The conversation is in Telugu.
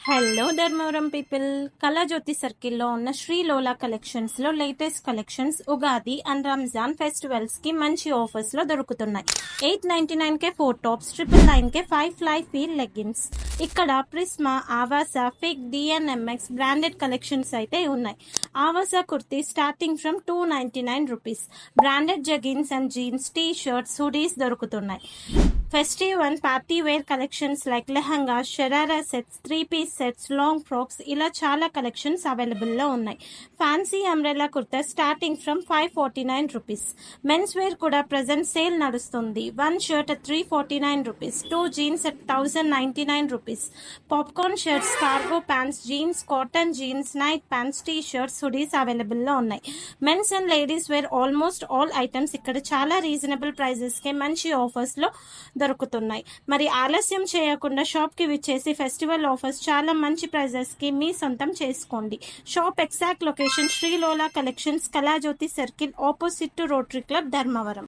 Hello Dharmavaram people. కళాజ్యోతి సర్కిల్లో ఉన్న శ్రీ లోలా కలెక్షన్స్లో latest collections Ugadi and Ramzan ఫెస్టివల్స్కి మంచి ఆఫర్స్లో దొరుకుతున్నాయి. 899కే 4 టాప్స్, 999కే 5 ఫ్లై ఫీల్ లెగ్గిన్స్. ఇక్కడ Prisma, Avaasa, Fig, DNMX branded collections అయితే ఉన్నాయి. Avaasa kurti starting from 299 rupees. Branded jeggings and jeans, T shirts, hoodies దొరుకుతున్నాయి. Festive and party wear collections like lehenga, sharara sets, 3 piece sets, long frocks ఇలా చాలా కలెక్షన్స్ అవైలబుల్లో ఉన్నాయి. Fancy umbrella kurta starting from 549 rupees. Men's wear కూడా ప్రజెంట్ సేల్ నడుస్తుంది. 1 shirt at 349 rupees, 2 jeans at 1099 rupees. Popcorn shirts, cargo pants, jeans, cotton jeans, night pants, T shirts, hoodies అవైలబుల్లో ఉన్నాయి. Men's and ladies wear almost all items ఇక్కడ చాలా రీజనబుల్ ప్రైజెస్కే మంచి ఆఫర్స్లో దొరుకుతున్నాయి. మరి ఆలస్యం చేయకుండా షాప్కి విచ్చేసి ఫెస్టివల్ ఆఫర్స్ చాలా మంచి ప్రైజెస్కి మీ సొంతం చేసుకోండి. Shop exact location Shri Lola collections, Kalajyothi circle, opposite to rotary club, Dharmavaram.